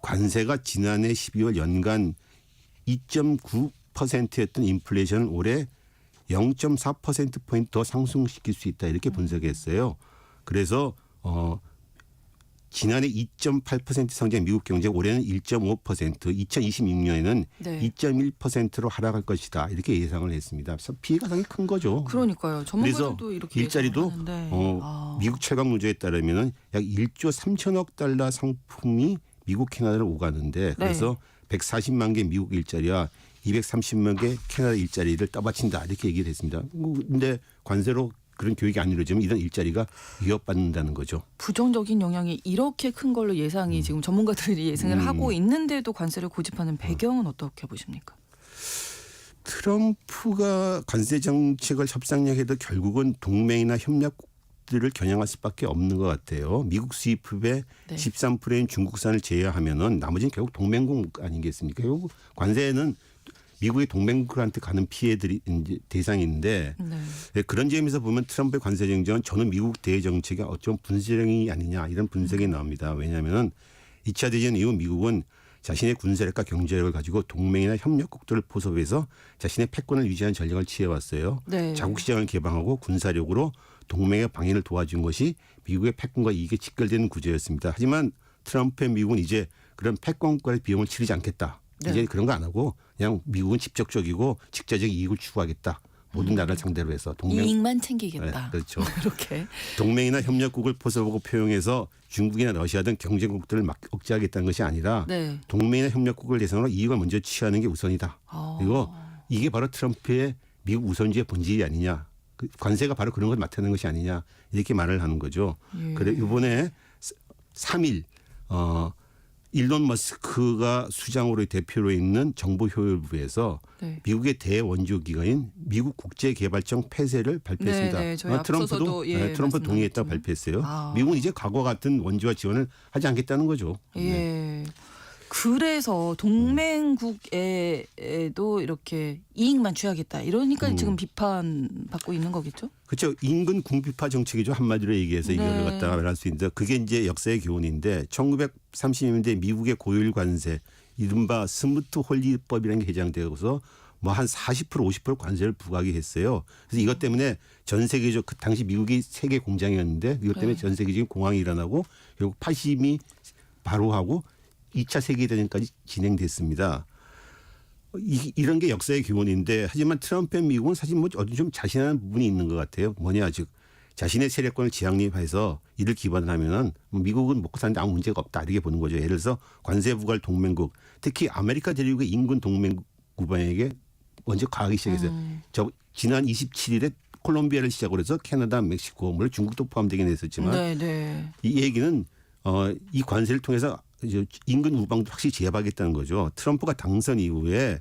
관세가 지난해 12월 연간 2.9%였던 인플레이션을 올해 0.4%포인트 더 상승시킬 수 있다. 이렇게 분석했어요. 그래서 지난해 2.8% 성장 미국 경제 올해는 1.5%, 2026년에는 네. 2.1%로 하락할 것이다. 이렇게 예상을 했습니다. 그래서 피해가 상당히 큰 거죠. 그러니까요. 전문가들도 이렇게 일자리도 예상하는데. 미국 최강 노조에 따르면은 약 1조 3천억 달러 상품이 미국 캐나다를 오가는데 그래서 140만 개 미국 일자리와 230만 개 캐나다 일자리를 떠받친다 이렇게 얘기를 했습니다. 그런데 관세로 그런 교육이 안 이루어지면 이런 일자리가 위협받는다는 거죠. 부정적인 영향이 이렇게 큰 걸로 예상이 지금 전문가들이 예상을 하고 있는데도 관세를 고집하는 배경은 어떻게 보십니까? 트럼프가 관세 정책을 협상력해도 결국은 동맹이나 협력국들을 겨냥할 수밖에 없는 것 같아요. 미국 수입품의 13%인 중국산을 제외하면은 나머지는 결국 동맹국 아니겠습니까? 결국 관세는 미국의 동맹국한테 가는 피해들이 이제 대상인데 그런 점에서 보면 트럼프의 관세 정책은 저는 미국 대외 정책의 어쩜 분쇄령이 아니냐 이런 분석이 나옵니다. 왜냐하면 2차 대전 이후 미국은 자신의 군사력과 경제력을 가지고 동맹이나 협력국들을 포섭해서 자신의 패권을 유지하는 전략을 취해왔어요. 자국 시장을 개방하고 군사력으로 동맹의 방위를 도와준 것이 미국의 패권과 이익에 직결되는 구조였습니다. 하지만 트럼프의 미국은 이제 그런 패권과의 비용을 치르지 않겠다. 이제 그런 거 안 하고 그냥 미국은 직접적이고 직접적 이익을 추구하겠다. 모든 나라를 상대로 해서 이익만 챙기겠다. 네, 그렇죠. 이렇게 동맹이나 협력국을 포섭하고 표용해서 중국이나 러시아 등 경쟁국들을 막 억제하겠다는 것이 아니라 동맹이나 협력국을 대상으로 이익을 먼저 취하는 게 우선이다. 그리고 이게 바로 트럼프의 미국 우선주의 본질이 아니냐. 관세가 바로 그런 걸 나타내는 것이 아니냐. 이렇게 말을 하는 거죠. 그래 이번에 3일 일론 머스크가 수장으로 대표로 있는 정보효율부에서 미국의 대원조 기관인 미국 국제개발청 폐쇄를 발표했습니다. 트럼프도 동의했다고 발표했어요. 미국은 이제 과거 같은 원조화 지원을 하지 않겠다는 거죠. 그래서 동맹국에도 이렇게 이익만 취하겠다. 이러니까 지금 비판받고 있는 거겠죠? 그렇죠. 인근 궁핍화 정책이죠. 한마디로 얘기해서 이걸 갖다가 말할 수 있는데 그게 이제 역사의 교훈인데 1930년대 미국의 고율 관세 이른바 스무트 홀리법이라는 게 개정되어서 뭐 한 40% 50% 관세를 부과하게 했어요. 그래서 이것 때문에 전 세계적 그 당시 미국이 세계 공장이었는데 이것 때문에 전 세계적인 공황이 일어나고 결국 파시즘이 바로 하고 2차 세계대전까지 진행됐습니다. 이런 게 역사의 교훈인데 하지만 트럼프의 미국은 사실 뭐 어디 좀 자신하는 부분이 있는 것 같아요. 뭐냐 즉 자신의 세력권을 지향립해서 이를 기반하면은 미국은 먹고 사는데 아무 문제가 없다 이렇게 보는 거죠. 예를 들어서 관세 부과할 동맹국 특히 아메리카 대륙의 인근 동맹국에게 먼저 가하기 시작했어요. 지난 27일에 콜롬비아를 시작으로 해서 캐나다, 멕시코 물론 중국도 포함되긴 했었지만 이 얘기는 이 관세를 통해서 인근 우방도 확실히 제압하겠다는 거죠. 트럼프가 당선 이후에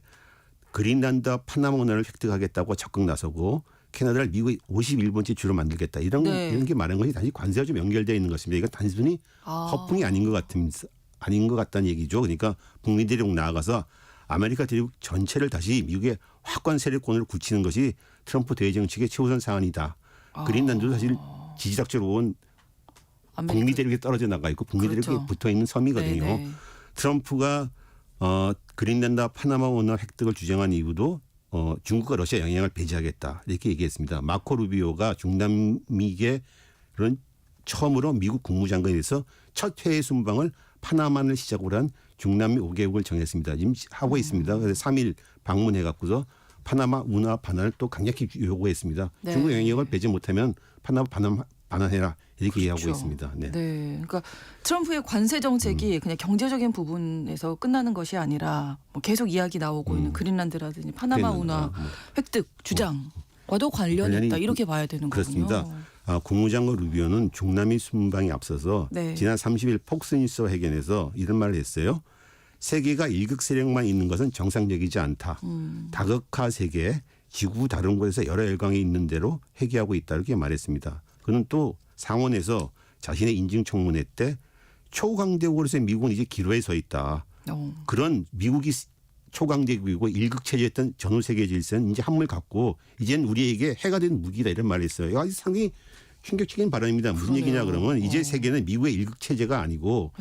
그린란드와 파나마 운하를 획득하겠다고 적극 나서고 캐나다를 미국의 51번째 주로 만들겠다. 이런 게 말한 것이 단지 관세와 좀 연결되어 있는 것입니다. 이건 단순히 허풍이 아닌 것 같다는 얘기죠. 그러니까 북미 대륙 나아가서 아메리카 대륙 전체를 다시 미국의 확고한 세력권으로 굳히는 것이 트럼프 대외 정책의 최우선 사안이다. 그린란드도 사실 지지적으로 온 북미 대륙에 떨어져 나가 있고 북미 대륙에 붙어 있는 섬이거든요. 트럼프가 그린란드와 파나마 운하 획득을 주장한 이유도 중국과 러시아 영향을 배제하겠다 이렇게 얘기했습니다. 마코 루비오가 중남미계 그런 처음으로 미국 국무장관에 대해서 첫 해외 순방을 파나마를 시작으로 한 중남미 5개국을 정했습니다. 지금 하고 있습니다. 그래서 3일 방문해 갖고서 파나마 운하 반환을 또 강력히 요구했습니다. 중국 영향력을 배제 못하면 파나마 반환해라. 이렇게 이해하고 있습니다. 그러니까 트럼프의 관세 정책이 그냥 경제적인 부분에서 끝나는 것이 아니라 뭐 계속 이야기 나오고 있는 그린란드라든지 파나마 운하 획득 주장과도 관련있다 이렇게 봐야 되는 거군요. 그렇습니다. 국무장관 루비오는 중남미 순방에 앞서서 지난 30일 폭스뉴스 회견에서 이런 말을 했어요. 세계가 일극 세력만 있는 것은 정상적이지 않다. 다극화 세계, 지구 다른 곳에서 여러 열강이 있는 대로 회귀하고 있다 이렇게 말했습니다. 그는 또 상원에서 자신의 인증 청문회 때 초강대국으로서의 미국은 이제 기로에 서 있다. 그런 미국이 초강대국이고 일극체제였던 전후 세계 질서는 이제 한물 갖고 이제는 우리에게 해가 된 무기다 이런 말을 했어요. 아주 상당히 충격적인 발언입니다. 무슨 얘기냐 그러면 이제 세계는 미국의 일극체제가 아니고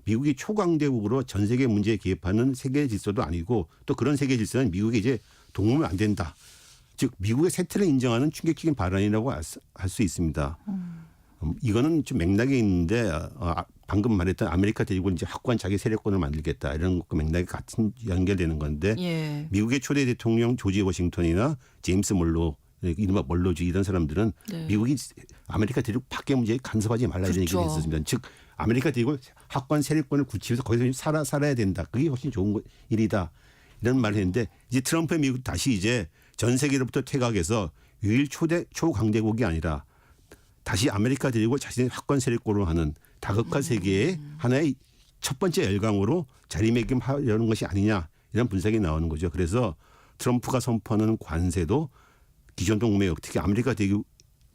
미국이 초강대국으로 전 세계 문제에 개입하는 세계 질서도 아니고 또 그런 세계 질서는 미국이 이제 동원하면 안 된다. 즉 미국의 쇠퇴를 인정하는 충격적인 발언이라고 할 수 있습니다. 이거는 좀 맥락이 있는데 방금 말했던 아메리카 대륙을 이제 확고한 자기 세력권을 만들겠다 이런 것과 맥락이 같은 연결되는 건데 예. 미국의 초대 대통령 조지 워싱턴이나 제임스 몰로 이른바 몰로주의 이런 사람들은 네. 미국이 아메리카 대륙 밖의 문제에 간섭하지 말라 이런 그렇죠. 얘기를 했었습니다. 즉 아메리카 대륙을 확고한 세력권을 구치해서 거기서 살아야 된다. 그게 훨씬 좋은 일이다. 이런 말을 했는데 이제 트럼프의 미국 다시 이제 전 세계로부터 퇴각해서 유일 초강대국이 아니라 다시 아메리카 대륙을 자신의 확고한 세력권으로 하는 다극화 세계의 하나의 첫 번째 열강으로 자리매김하려는 것이 아니냐 이런 분석이 나오는 거죠. 그래서 트럼프가 선포하는 관세도 기존 동맹 특히 아메리카 대륙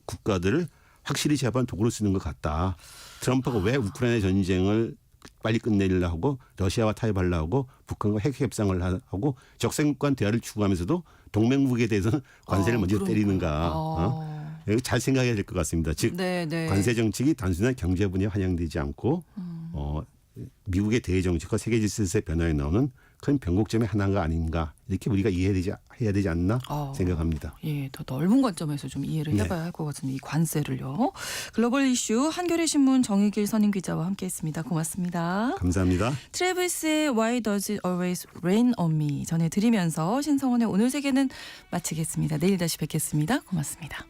국가들을 확실히 제압한 도구로 쓰는 것 같다. 트럼프가 왜 우크라이나 전쟁을 빨리 끝내려고 하고 러시아와 타협하려고 하고 북한과 핵 협상을 하고 적색간 대화를 추구하면서도 동맹국에 대해서는 관세를 먼저 때리는가. 이거 잘 생각해야 될 것 같습니다. 즉 네, 네. 관세 정책이 단순한 경제 분야에 환영되지 않고 미국의 대외 정책과 세계 질서의 변화에 나오는 큰 변곡점의 하나가 아닌가 이렇게 우리가 해야 되지 않나 생각합니다. 예, 더 넓은 관점에서 좀 이해를 네. 해봐야 할 것 같은데 이 관세를요. 글로벌 이슈 한겨레 신문 정익일 선임 기자와 함께했습니다. 고맙습니다. 감사합니다. 트래비스의 Why Does It Always Rain on Me 전해드리면서 신성원의 오늘 세계는 마치겠습니다. 내일 다시 뵙겠습니다. 고맙습니다.